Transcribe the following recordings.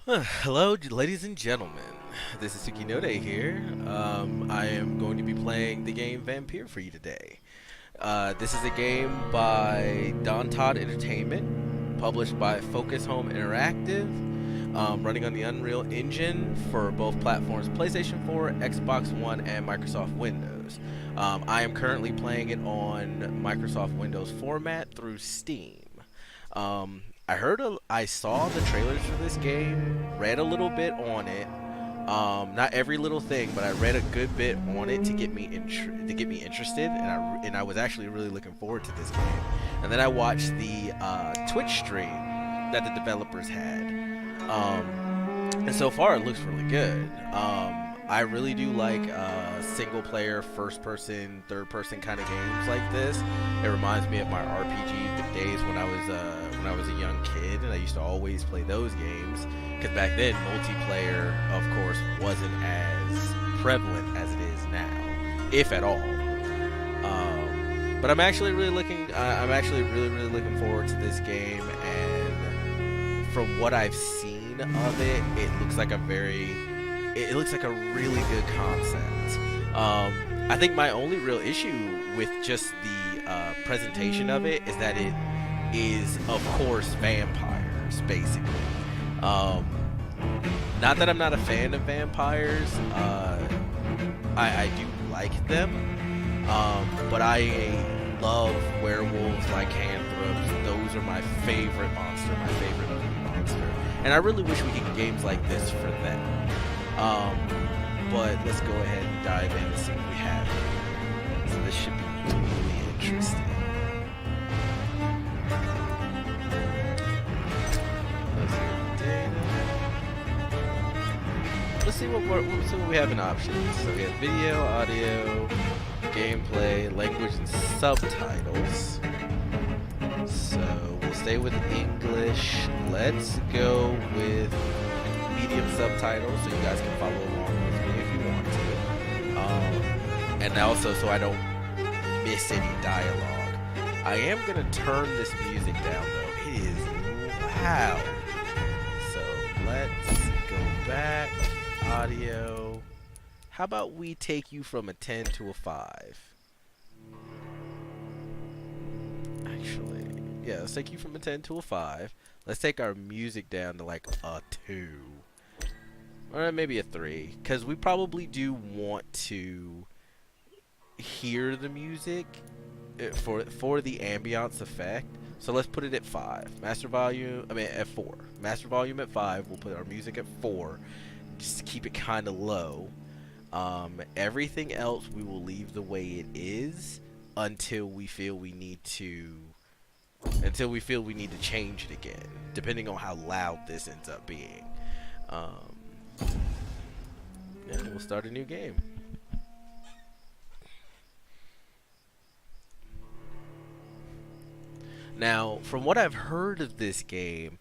Hello, ladies and gentlemen. This is Sukinode here. I am going to be playing the game Vampyr for you today. This is a game by Don Todd Entertainment, published by Focus Home Interactive, running on the Unreal Engine for both platforms PlayStation 4, Xbox One, and Microsoft Windows. I am currently playing it on Microsoft Windows format through Steam. I saw the trailers for this game, read a little bit on it. Not every little thing, but I read a good bit on it to get me interested, and I was actually really looking forward to this game. And then I watched the Twitch stream that the developers had, and so far it looks really good. I really do like single player, first person, third person kind of games like this. It reminds me of my RPG days when I was a young kid, and I used to always play those games because back then multiplayer, of course, wasn't as prevalent as it is now, if at all. But I'm actually really really looking forward to this game, and from what I've seen of it, it looks like a really good concept. I think my only real issue with just the presentation of it is that it is, of course, vampires, basically. Not that I'm not a fan of vampires. I do like them. But I love werewolves, lycanthropes. Those are my favorite monster, my favorite movie monster. And I really wish we could get games like this for them. But let's go ahead and dive in and see what we have here. So this should be really interesting. Let's see what we have in options. So we have video, audio, gameplay, language, and subtitles. So we'll stay with English. Let's go with medium subtitles so you guys can follow along with me if you want to. And also so I don't miss any dialogue. I am going to turn this music down though. It is loud. So let's go back. Audio. How about we take you from a 10 to a 5? Actually, yeah, let's take you from a 10 to a 5. Let's take our music down to like a 2. Or maybe a 3. Because we probably do want to hear the music for the ambiance effect. So let's put it at 5. At 4. Master volume at 5. We'll put our music at 4. Just to keep it kind of low. Everything else we will leave the way it is until we feel we need to change it again, depending on how loud this ends up being. Yeah, we'll start a new game. Now, from what I've heard of this game,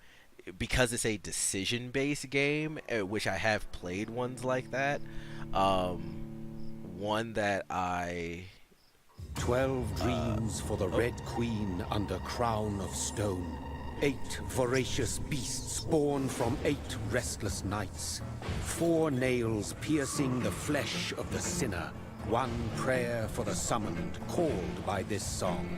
because it's a decision-based game, which I have played ones like that, one that I... 12 dreams for the Red Queen under crown of stone. 8 voracious beasts born from 8 restless nights. 4 nails piercing the flesh of the sinner. 1 prayer for the summoned, called by this song.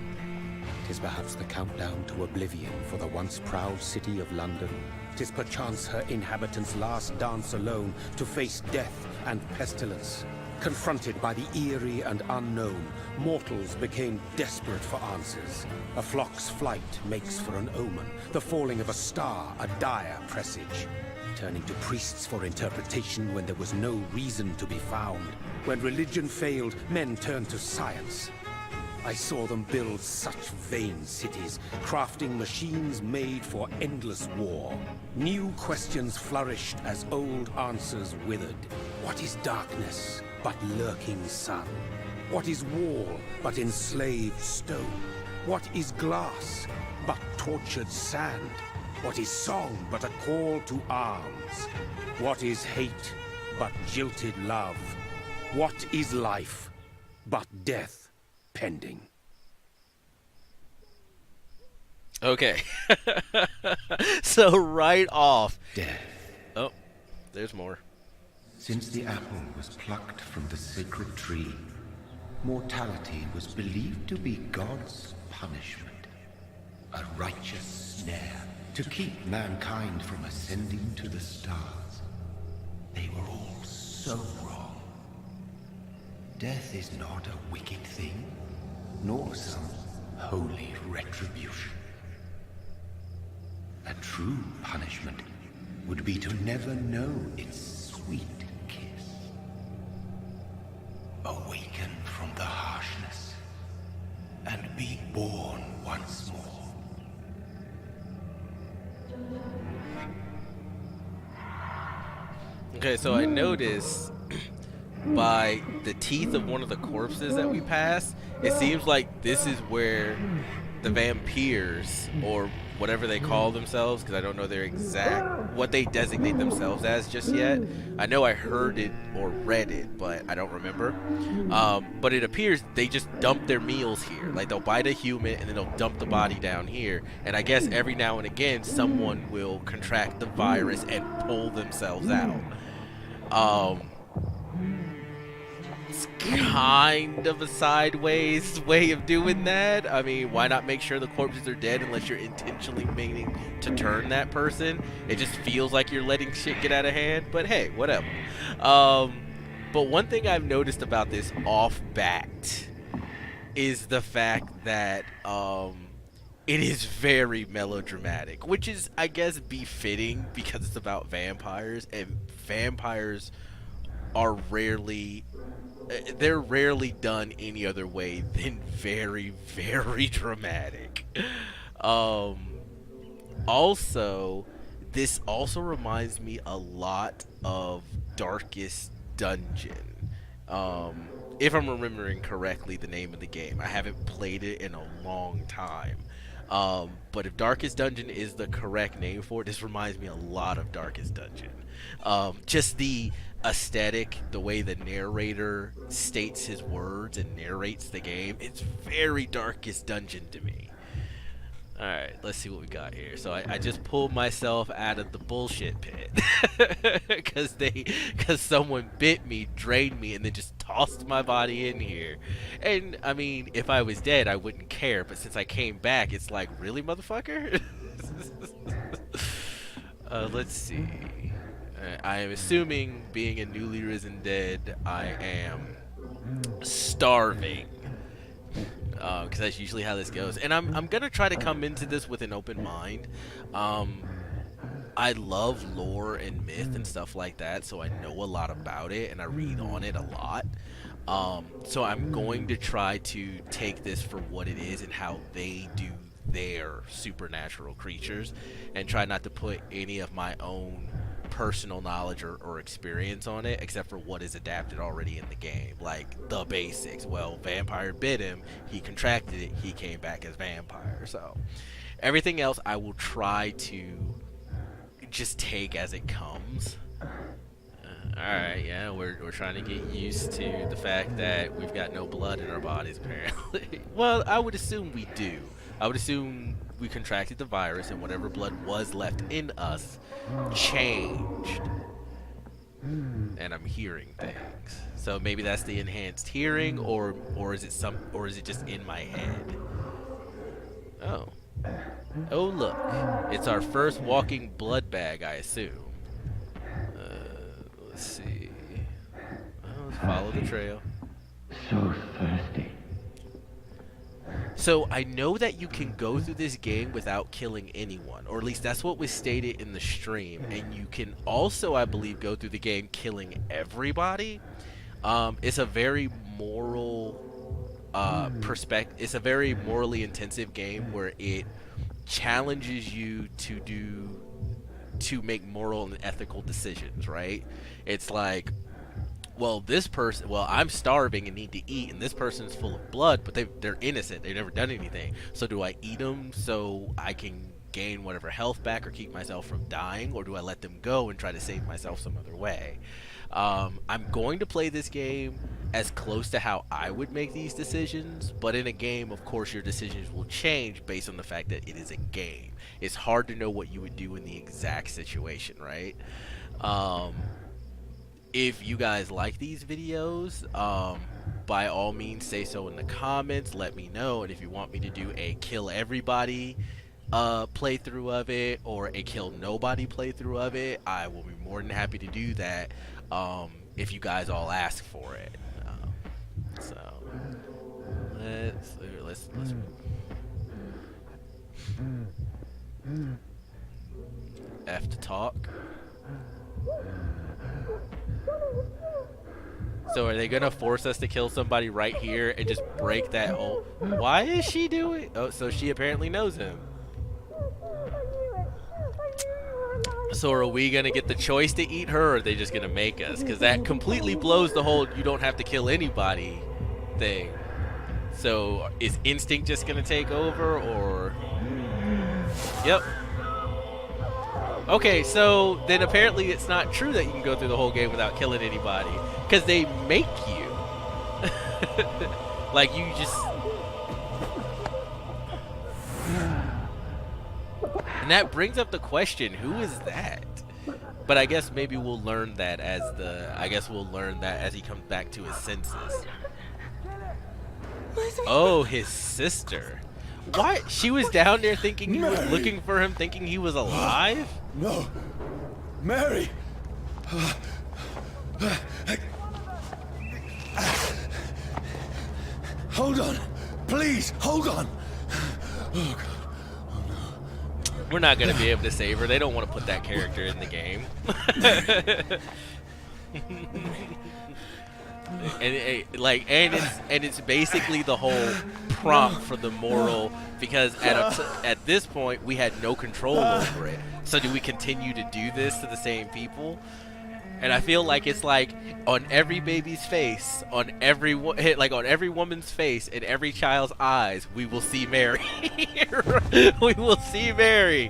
'Tis perhaps the countdown to oblivion for the once proud city of London. 'Tis perchance her inhabitants' last dance alone to face death and pestilence. Confronted by the eerie and unknown, mortals became desperate for answers. A flock's flight makes for an omen, the falling of a star a dire presage. Turning to priests for interpretation when there was no reason to be found. When religion failed, men turned to science. I saw them build such vain cities, crafting machines made for endless war. New questions flourished as old answers withered. What is darkness but lurking sun? What is wall but enslaved stone? What is glass but tortured sand? What is song but a call to arms? What is hate but jilted love? What is life but death pending? Okay. So right off. Death. there's more. Since the apple was plucked from the sacred tree, mortality was believed to be God's punishment, a righteous snare to keep mankind from ascending to the stars. They were all so wrong. Death is not a wicked thing, nor some holy retribution. A true punishment would be to never know its sweet kiss. Awaken from the harshness and be born once more. Okay, so I noticed by the teeth of one of the corpses that we passed, it seems like this is where the Vampyrs, or whatever they call themselves, because I don't know their exact, what they designate themselves as just yet. I know I heard it or read it, but I don't remember. But it appears they just dump their meals here. Like, they'll bite a human and then they'll dump the body down here. And I guess every now and again, someone will contract the virus and pull themselves out. It's kind of a sideways way of doing that. I mean, why not make sure the corpses are dead unless you're intentionally meaning to turn that person? It just feels like you're letting shit get out of hand, but hey, whatever. But one thing I've noticed about this off bat is the fact that it is very melodramatic, which is, I guess, befitting because it's about vampires, and vampires are rarely... they're rarely done any other way than very, very dramatic. Also, this also reminds me a lot of Darkest Dungeon. If I'm remembering correctly the name of the game. I haven't played it in a long time. But if Darkest Dungeon is the correct name for it, this reminds me a lot of Darkest Dungeon. Just the aesthetic, the way the narrator states his words and narrates the game, it's very Darkest Dungeon to me. Alright, let's see what we got here. So I just pulled myself out of the bullshit pit because someone bit me, drained me, and then just tossed my body in here. And I mean, if I was dead, I wouldn't care, but since I came back, it's like, really, motherfucker? Let's see. I am assuming, being a newly risen dead, I am starving. Because that's usually how this goes. And I'm going to try to come into this with an open mind. I love lore and myth and stuff like that, so I know a lot about it, and I read on it a lot. So I'm going to try to take this for what it is and how they do their supernatural creatures, and try not to put any of my own personal knowledge or experience on it, except for what is adapted already in the game, like the basics. Well, vampire bit him, he contracted it, he came back as vampire. So everything else I will try to just take as it comes. Alright, yeah, we're trying to get used to the fact that we've got no blood in our bodies, apparently. Well, I would assume we do. I would assume we contracted the virus and whatever blood was left in us changed. And I'm hearing things. So maybe that's the enhanced hearing, or is it just in my head? Oh. Oh, look. It's our first walking blood bag, I assume. Let's see. Well, let's follow the trail. So thirsty. So I know that you can go through this game without killing anyone, or at least that's what was stated in the stream. And you can also, I believe, go through the game killing everybody. It's a very moral perspective. It's a very morally intensive game where it challenges you to make moral and ethical decisions, right? It's like, well, I'm starving and need to eat, and this person's full of blood, but they're innocent. They've never done anything. So do I eat them so I can gain whatever health back or keep myself from dying, or do I let them go and try to save myself some other way? I'm going to play this game as close to how I would make these decisions, but in a game, of course, your decisions will change based on the fact that it is a game. It's hard to know what you would do in the exact situation, right? If you guys like these videos, by all means say so in the comments. Let me know. And if you want me to do a kill everybody playthrough of it, or a kill nobody playthrough of it, I will be more than happy to do that, if you guys all ask for it. So let's F to talk. So are they gonna force us to kill somebody right here and just break that whole... Why is she doing... Oh, so she apparently knows him. So are we gonna get the choice to eat her, or are they just gonna make us? Because that completely blows the whole you don't have to kill anybody thing. So is instinct just gonna take over, or... Yep. Okay, so then apparently it's not true that you can go through the whole game without killing anybody, because they make you. Like, you just... And that brings up the question, who is that? But I guess maybe we'll learn that as he comes back to his senses. Oh, his sister. What? She was down there thinking he was looking for him, thinking he was alive? No. Mary! Hold on. Please, hold on. Oh, God. We're not going to be able to save her. They don't want to put that character in the game. and it's basically the whole prompt for the moral, because at this point we had no control over it. So do we continue to do this to the same people? And I feel like it's like on every baby's face, on every woman's face, in every child's eyes, we will see Mary. We will see Mary.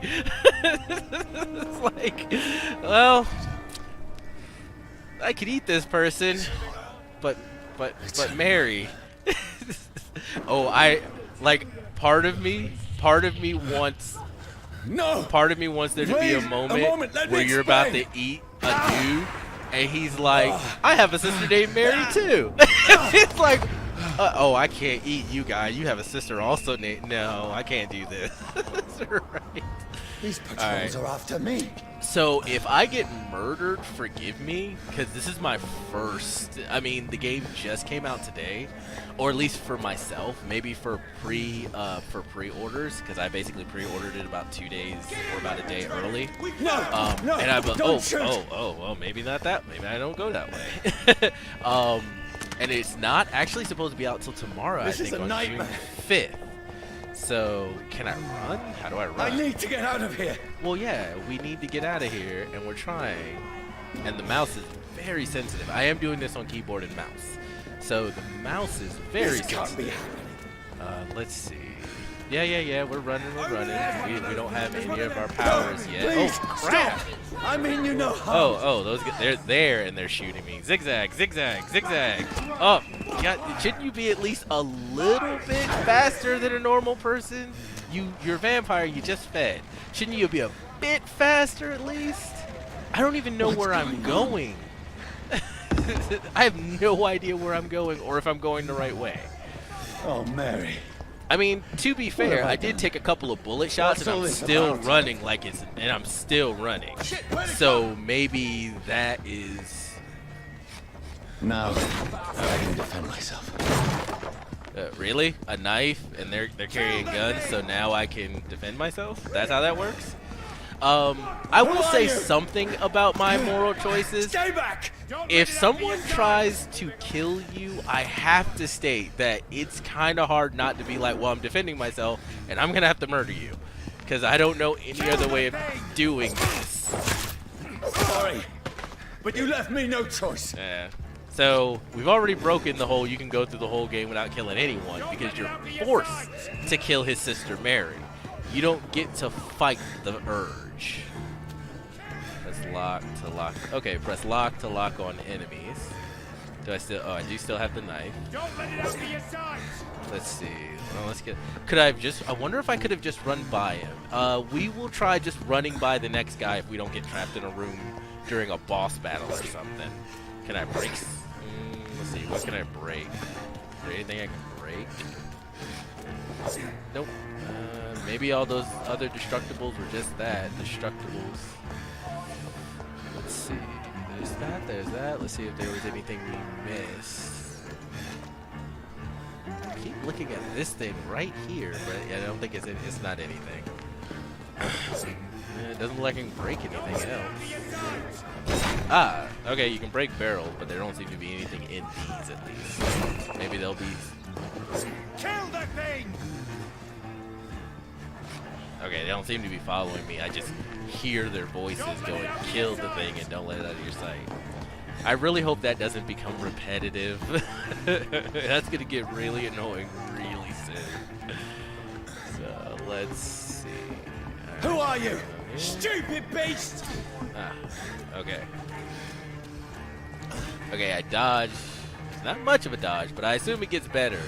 It's like, well, I could eat this person, but Mary. Oh, part of me wants there to be a moment where you're about to eat a dude, and he's like, I have a sister named Mary too. It's like, oh, I can't eat you guys. You have a sister also named... No, I can't do this. Right. These patrols are after me. So if I get murdered, forgive me, because this is my first... I mean, the game just came out today, or at least for myself, maybe for pre-orders, because I basically pre-ordered it about 2 days or about a day early. No, and I'm maybe not that. Maybe I don't go that way. And it's not actually supposed to be out till tomorrow. I think on June 5th. So, can I run? How do I run? I need to get out of here. Well, yeah, we need to get out of here, and we're trying. And the mouse is very sensitive. I am doing this on keyboard and mouse. So, the mouse is very sensitive. Can't be happening. Let's see. Yeah, we're running. We don't have any of our powers yet. Please, oh, crap! Stop. I mean, you know how. Oh, those guys, they're there and they're shooting me. Zigzag. Oh, God, shouldn't you be at least a little bit faster than a normal person? You're a vampire, you just fed. Shouldn't you be a bit faster at least? I don't even know where I'm going. I have no idea where I'm going or if I'm going the right way. Oh, Mary. I mean, to be fair, I did take a couple of bullet shots, and I'm still running and I'm still running. So maybe that is... Now, I can defend myself. Really? A knife, and they're carrying guns, so now I can defend myself? That's how that works? I will say something about my moral choices. Stay back! If someone tries to kill you, I have to state that it's kind of hard not to be like, well, I'm defending myself, and I'm going to have to murder you. Because I don't know any other way of doing this. Sorry, but you left me no choice. Yeah. So, we've already broken the whole you can go through the whole game without killing anyone, because you're forced to kill his sister Mary. You don't get to fight the urge. Press lock to lock. Okay, press lock to lock on enemies. Do I still? Oh, I do still have the knife. Don't let it out to your sides. Let's see. Well, let's get. Could I have just? I wonder if I could have just run by him. We will try just running by the next guy if we don't get trapped in a room during a boss battle or something. Can I break? Let's see. What can I break? Is there anything I can break? Nope. Maybe all those other destructibles were just that. Destructibles. Let's see. There's that. There's that. Let's see if there was anything we missed. I keep looking at this thing right here, but I don't think it's not anything. It doesn't look like I can break anything else. Ah, okay, you can break barrels, but there don't seem to be anything in these at least. Maybe they'll be. Kill that thing. Okay, they don't seem to be following me. I just hear their voices going, kill the thing and don't let it out of your sight. I really hope that doesn't become repetitive. That's going to get really annoying really soon. So, let's see. Who are you? Stupid beast! Ah, okay. Okay, I dodged. Not much of a dodge, but I assume it gets better.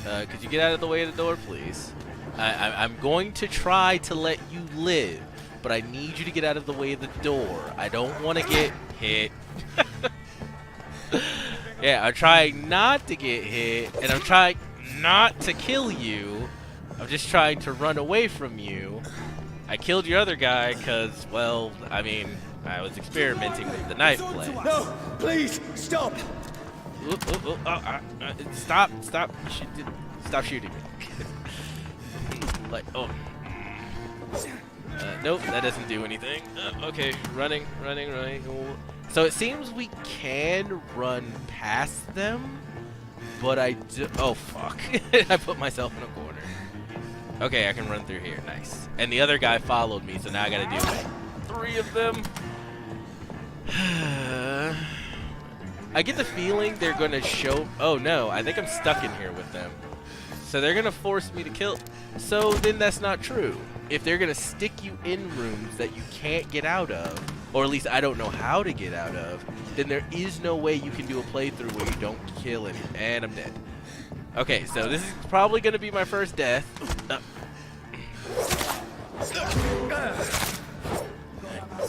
Could you get out of the way of the door, please? I'm going to try to let you live, but I need you to get out of the way of the door. I don't want to get hit. Yeah, I'm trying not to get hit, and I'm trying not to kill you. I'm just trying to run away from you. I killed your other guy because, well, I mean, I was experimenting with the knife play. No, please, stop! Stop shooting me. Like, oh. Nope, that doesn't do anything. Okay, running. So it seems we can run past them, but oh, fuck. I put myself in a corner. Okay, I can run through here. Nice. And the other guy followed me, so now I gotta do 3 of them. I get the feeling they're gonna show. Oh no, I think I'm stuck in here with them. So they're gonna force me to kill. So then that's not true. If they're gonna stick you in rooms that you can't get out of, or at least I don't know how to get out of, then there is no way you can do a playthrough where you don't kill him. And I'm dead. Okay, so this is probably gonna be my first death.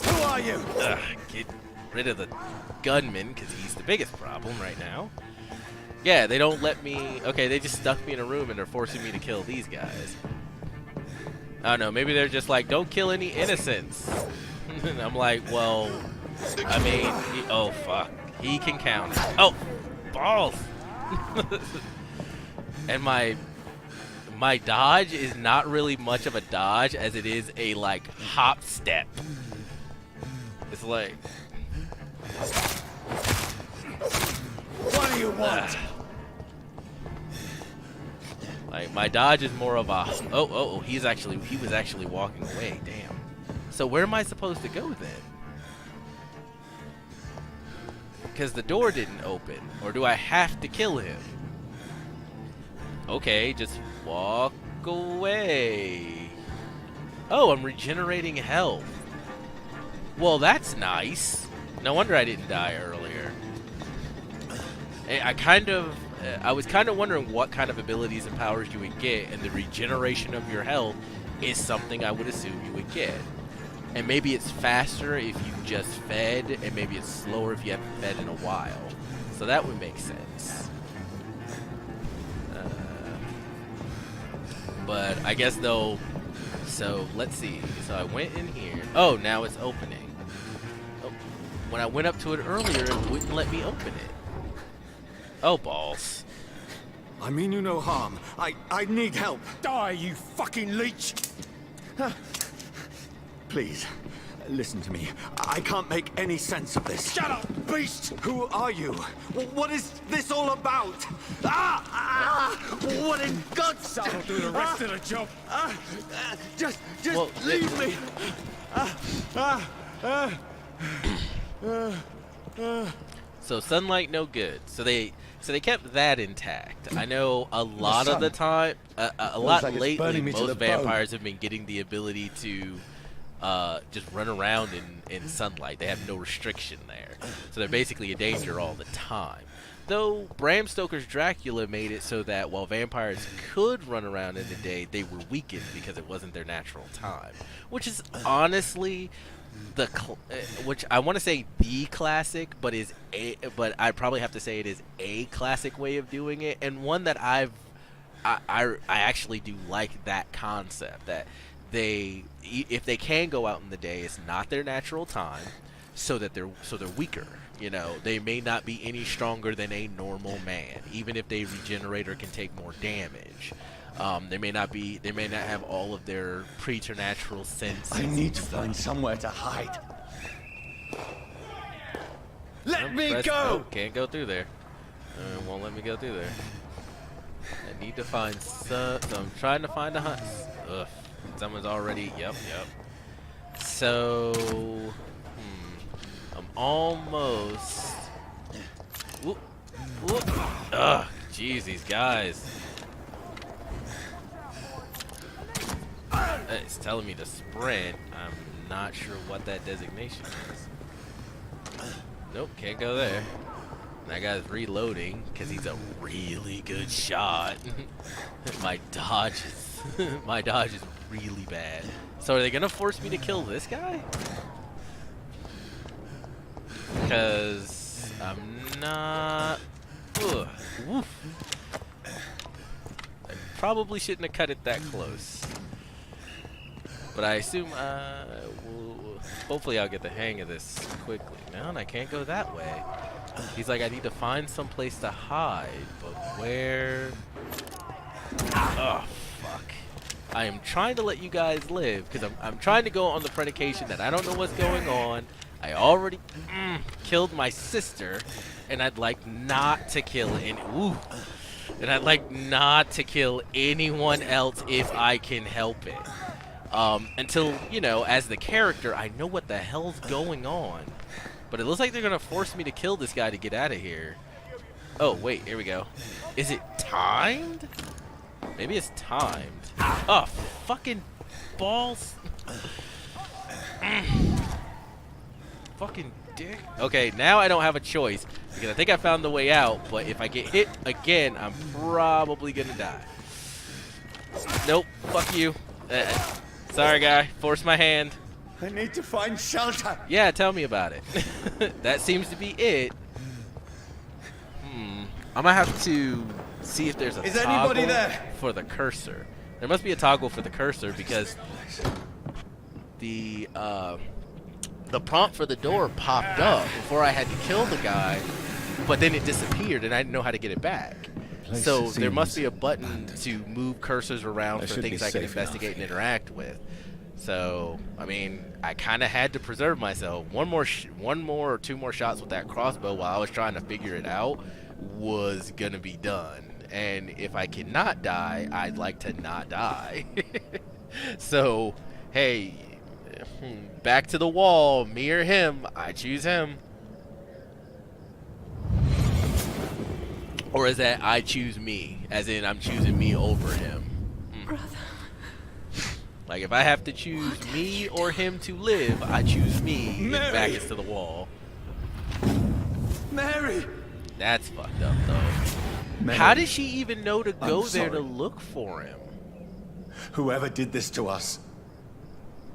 Who are you? Get rid of the gunman, because he's the biggest problem right now. Yeah, they don't let me. Okay, they just stuck me in a room and they're forcing me to kill these guys. I don't know, maybe they're just like, don't kill any innocents. And I'm like, well, I mean, oh fuck, he can count. Oh, balls. And my dodge is not really much of a dodge as it is a like hop step. It's like, What do you want? like my dodge is more of a he was actually walking away. Damn. So where am I supposed to go then? Because the door didn't open, or do I have to kill him? Okay, just walk away. Oh, I'm regenerating health. Well, that's nice. No wonder I didn't die earlier. I was kind of wondering what kind of abilities and powers you would get, and the regeneration of your health is something I would assume you would get. And maybe it's faster if you just fed, and maybe it's slower if you haven't fed in a while. So that would make sense. But I guess though, so let's see. So I went in here. Oh, now it's opening. Oh, when I went up to it earlier, it wouldn't let me open it. Oh, balls. I mean you no harm. I need help. Die, you fucking leech! Please, listen to me. I can't make any sense of this. Shut up, beast! Who are you? What is this all about? What in God's name? I'll do the rest of the job. Just Well, leave me. So sunlight, no good. So they kept that intact. I know a lot of the time, a lot like it's lately, burning me to most the bone. vampires have been getting the ability to just run around in sunlight. They have no restriction there, so they're basically a danger all the time. Though Bram Stoker's Dracula made it so that while vampires could run around in the day, they were weakened because it wasn't their natural time, which is honestly which I want to say the classic, but I probably have to say it is a classic way of doing it, and one that I actually do like that concept, that if they can go out in the day, it's not their natural time, so they're weaker. You know, they may not be any stronger than a normal man, even if they regenerate or can take more damage. They may not have all of their preternatural senses. I need to find somewhere to hide. Let me go! Oh, can't go through there. Won't let me go through there. I need to find so I'm trying to find a hunt. Ugh. Someone's already. Yep. So. I'm almost. Whoop. Ugh. Jeez, these guys. It's telling me to sprint. I'm not sure what that designation is. Nope, can't go there. That guy's reloading because he's a really good shot. My dodge is really bad. So are they gonna force me to kill this guy? Because I'm not. Ugh. Woof. I probably shouldn't have cut it that close. But I assume, hopefully I'll get the hang of this quickly. No, and I can't go that way. He's like, I need to find some place to hide, but where? Oh, fuck. I am trying to let you guys live, because I'm trying to go on the predication that I don't know what's going on. I already killed my sister, and I'd like not to kill and I'd like not to kill anyone else if I can help it. Until, you know, as the character, I know what the hell's going on. But it looks like they're going to force me to kill this guy to get out of here. Oh, wait, here we go. Is it timed? Maybe it's timed. Oh, fucking balls. Fucking dick. Okay, now I don't have a choice, because I think I found the way out, but if I get hit again, I'm probably going to die. Nope, fuck you. Sorry, guy. Force my hand. I need to find shelter. Yeah, tell me about it. That seems to be it. I'm gonna have to see if there's a Is toggle anybody there? for the cursor. There must be a toggle for the cursor, because the prompt for the door popped up before I had to kill the guy, but then it disappeared and I didn't know how to get it back. So there must be a button to move cursors around for things I can investigate and interact with. So, I mean, I kind of had to preserve myself. One more or two more shots with that crossbow while I was trying to figure it out was going to be done. And if I cannot die, I'd like to not die. So, hey, back to the wall. Me or him. I choose him. Or is that I choose me? As in, I'm choosing me over him. Brother. Like, if I have to choose me or him to live, I choose me. His back is to the wall. Mary! That's fucked up, though. Mary, how did she even know to go I'm there to sorry. look for him? Whoever did this to us,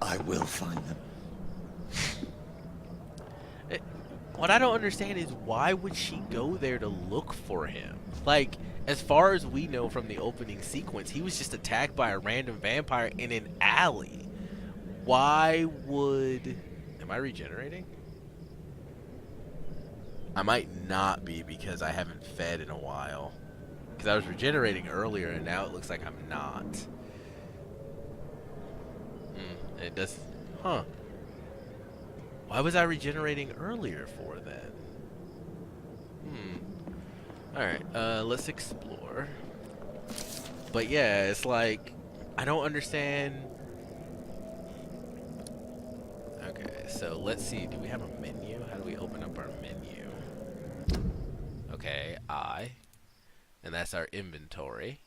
I will find them. What I don't understand is, why would she go there to look for him? Like, as far as we know from the opening sequence, he was just attacked by a random vampire in an alley. Why would... Am I regenerating? I might not be, because I haven't fed in a while. Because I was regenerating earlier, and now it looks like I'm not. It does... Huh. Why was I regenerating earlier for then? Alright, let's explore. But yeah, it's like, I don't understand. Okay, so let's see. Do we have a menu? How do we open up our menu? Okay, and that's our inventory.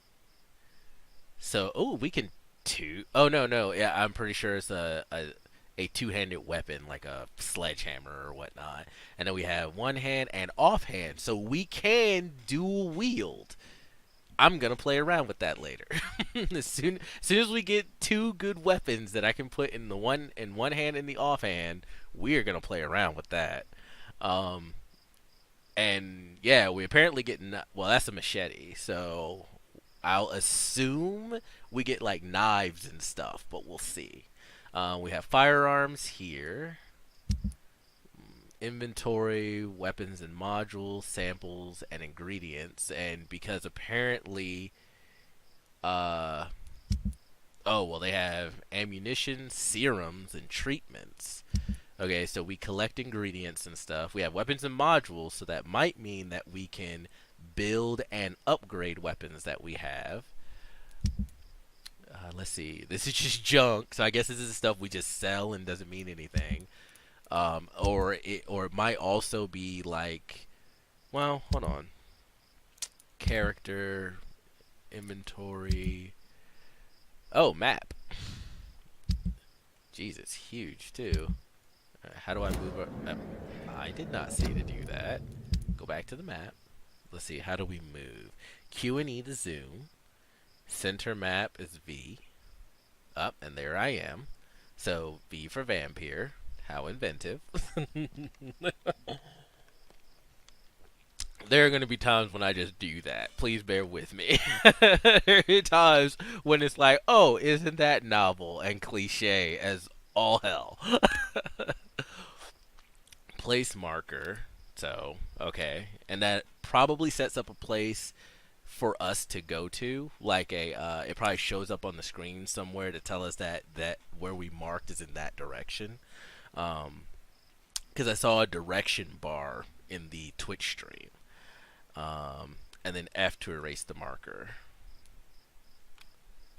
So, oh, we can oh, no. Yeah, I'm pretty sure it's a two-handed weapon like a sledgehammer or whatnot. And then we have one hand and offhand, so we can dual wield. I'm gonna play around with that later. as soon as we get two good weapons that I can put in one hand and the offhand, we are gonna play around with that. Um, and yeah, we apparently get well. That's a machete, so I'll assume we get like knives and stuff, but we'll see. We have firearms here, inventory, weapons and modules, samples, and ingredients. And because apparently, oh well, they have ammunition, serums, and treatments. Okay, so we collect ingredients and stuff. We have weapons and modules, so that might mean that we can build and upgrade weapons that we have. Let's see. This is just junk, so I guess this is stuff we just sell and doesn't mean anything. Or it might also be like, well, hold on. Character, inventory. Oh, map. Jeez, it's huge too. How do I move? I did not see to do that. Go back to the map. Let's see. How do we move? Q and E to zoom. Center map is V. Up, and there I am. So V for Vampyr. How inventive. There are going to be times when I just do that. Please bear with me. There are times when it's like, oh, isn't that novel and cliche as all hell? Place marker. So, okay. And that probably sets up a place for us to go to, like it probably shows up on the screen somewhere to tell us that where we marked is in that direction. Because I saw a direction bar in the Twitch stream, and then F to erase the marker.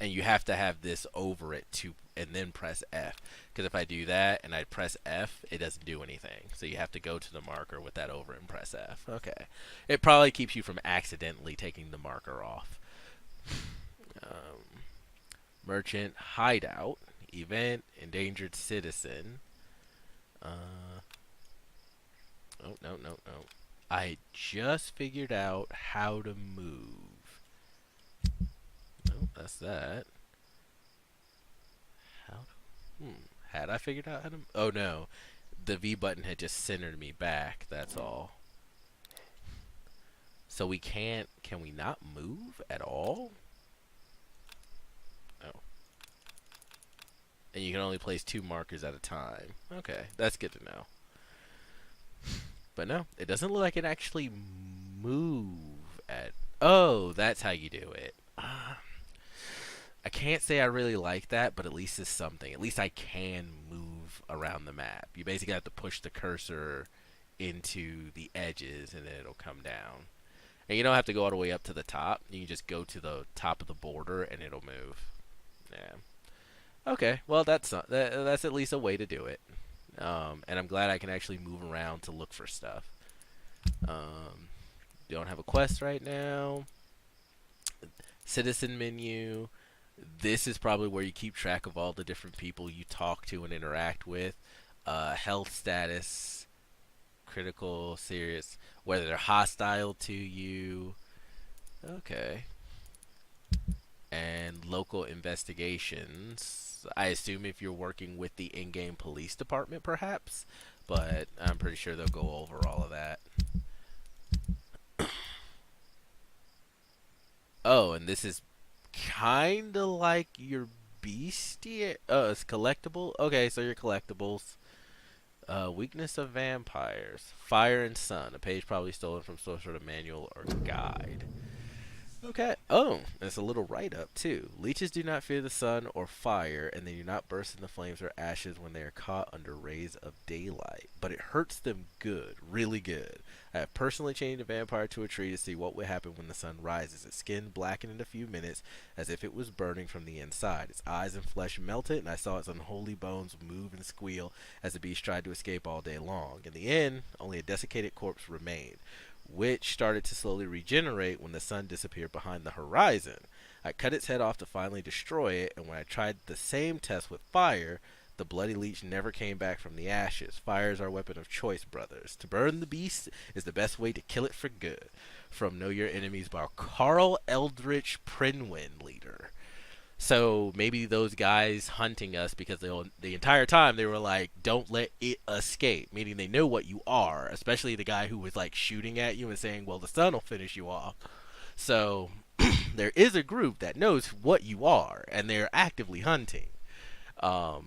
And you have to have this over it and then press F. Because if I do that and I press F, it doesn't do anything. So you have to go to the marker with that over and press F. Okay. It probably keeps you from accidentally taking the marker off. Merchant, hideout, event, endangered citizen. Oh, no. I just figured out how to move. No, that's that. Had I figured out how to... Oh, no. The V button had just centered me back, that's all. So we can't... Can we not move at all? Oh. And you can only place 2 markers at a time. Okay, that's good to know. But no, it doesn't look like it actually move at... Oh, that's how you do it. I can't say I really like that, but at least it's something. At least I can move around the map. You basically have to push the cursor into the edges, and then it'll come down. And you don't have to go all the way up to the top. You can just go to the top of the border, and it'll move. Yeah. Okay, well, that's at least a way to do it. And I'm glad I can actually move around to look for stuff. Don't have a quest right now. Citizen menu. This is probably where you keep track of all the different people you talk to and interact with. Health status, critical, serious, whether they're hostile to you. Okay. And local investigations. I assume if you're working with the in-game police department, perhaps. But I'm pretty sure they'll go over all of that. Oh, and this is kind of like your beastie. Oh, it's collectible. Okay, so your collectibles. Weakness of vampires. Fire and sun. A page probably stolen from some sort of manual or guide. Okay. Oh, it's a little write-up, too. Leeches do not fear the sun or fire, and they do not burst into flames or ashes when they are caught under rays of daylight. But it hurts them good, really good. I have personally chained a vampire to a tree to see what would happen when the sun rises. Its skin blackened in a few minutes, as if it was burning from the inside. Its eyes and flesh melted, and I saw its unholy bones move and squeal as the beast tried to escape all day long. In the end, only a desiccated corpse remained, which started to slowly regenerate when the sun disappeared behind the horizon. I cut its head off to finally destroy it, and when I tried the same test with fire, The bloody leech never came back from the ashes. Fire is our weapon of choice, brothers. To burn the beast is the best way to kill it for good. From Know Your Enemies by Carl Eldritch Prinwin, leader. So maybe those guys hunting us, because the entire time they were like, don't let it escape, meaning they know what you are, especially the guy who was like shooting at you and saying, well, the sun will finish you off. So there is a group that knows what you are, and they're actively hunting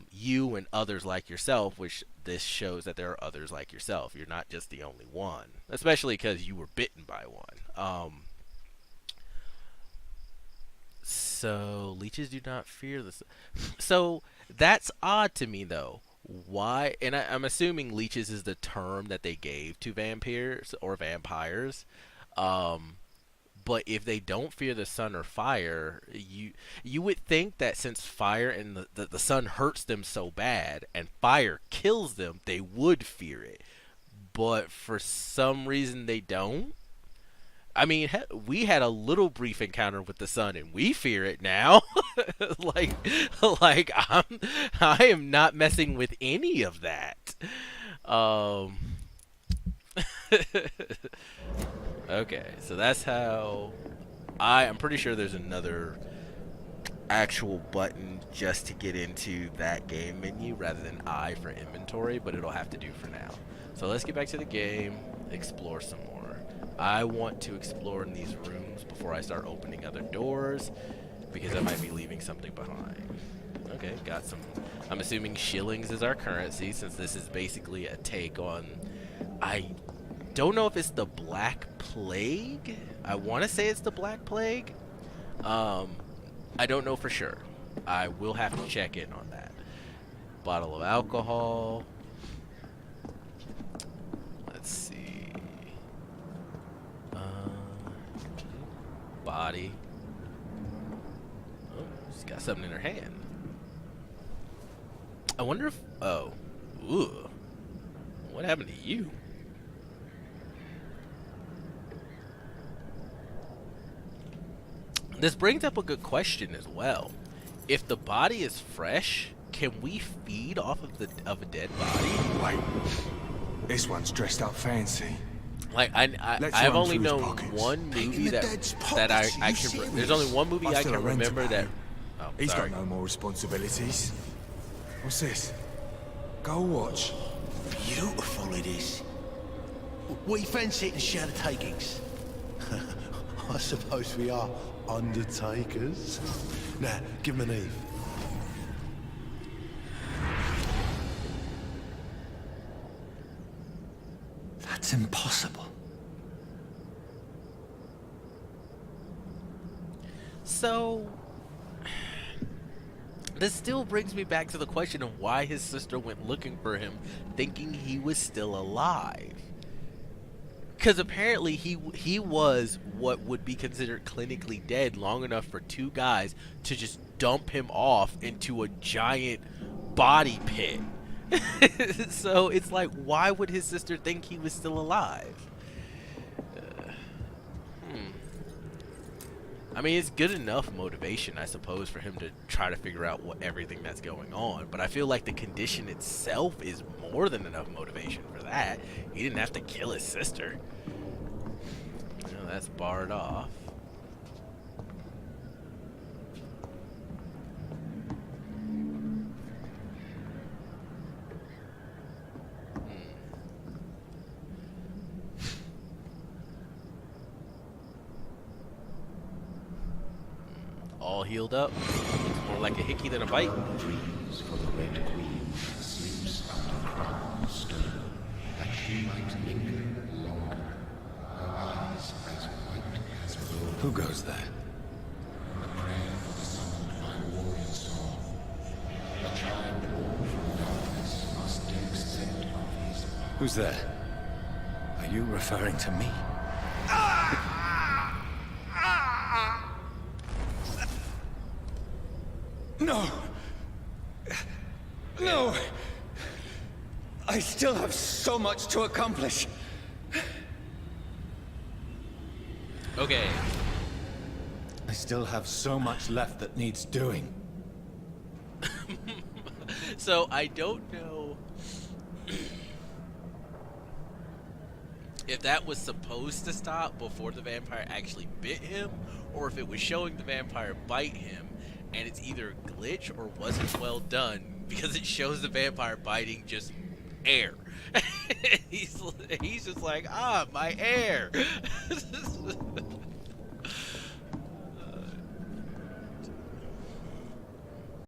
you and others like yourself, which this shows that there are others like yourself. You're not just the only one, especially because you were bitten by one. So leeches do not fear the sun. So that's odd to me, though. Why? And I'm assuming leeches is the term that they gave to vampires or vampires. But if they don't fear the sun or fire, you would think that since fire and the sun hurts them so bad and fire kills them, they would fear it. But for some reason they don't. I mean, we had a little brief encounter with the sun, and we fear it now. like I am not messing with any of that. Okay, so that's how I'm pretty sure there's another actual button just to get into that game menu rather than I for inventory, but it'll have to do for now. So let's get back to the game, explore some more. I want to explore in these rooms before I start opening other doors, because I might be leaving something behind. Okay, got some. I'm assuming shillings is our currency, since this is basically a take on. I don't know if it's the Black Plague. I want to say it's the Black Plague. I don't know for sure. I will have to check in on that. Bottle of alcohol. Let's see. Body. Oh, she's got something in her hand. I wonder if. Oh. Ooh. What happened to you? This brings up a good question as well. If the body is fresh, can we feed off of a dead body? Wait, this one's dressed up fancy. Like I've only known one movie that I can. There's only one movie I can remember that. Oh, He's sorry. got no more responsibilities. What's this? Go watch. Beautiful it is. We fancy it to share the takings. I suppose we are undertakers. Now, give him an Eve. That's impossible. So this still brings me back to the question of why his sister went looking for him, thinking he was still alive. Because apparently he was what would be considered clinically dead long enough for two guys to just dump him off into a giant body pit. So it's like, why would his sister think he was still alive? I mean, it's good enough motivation, I suppose, for him to try to figure out everything that's going on. But I feel like the condition itself is more than enough motivation for that. He didn't have to kill his sister. You know, that's barred off. All healed up. Looks more like a hickey than a bite. Dreams for the Red Queen sleeps under crown stone, that she might linger longer, her eyes as white as gold. Who goes there? The prayer for the summoned by warrior song. A child born from darkness must accept of his power. Who's there? Are you referring to me? No! No! I still have so much to accomplish. Okay. I still have so much left that needs doing. So I don't know if that was supposed to stop before the vampire actually bit him, or if it was showing the vampire bite him, and it's either a glitch or wasn't well done, because it shows the vampire biting just air. he's just like, ah, my air.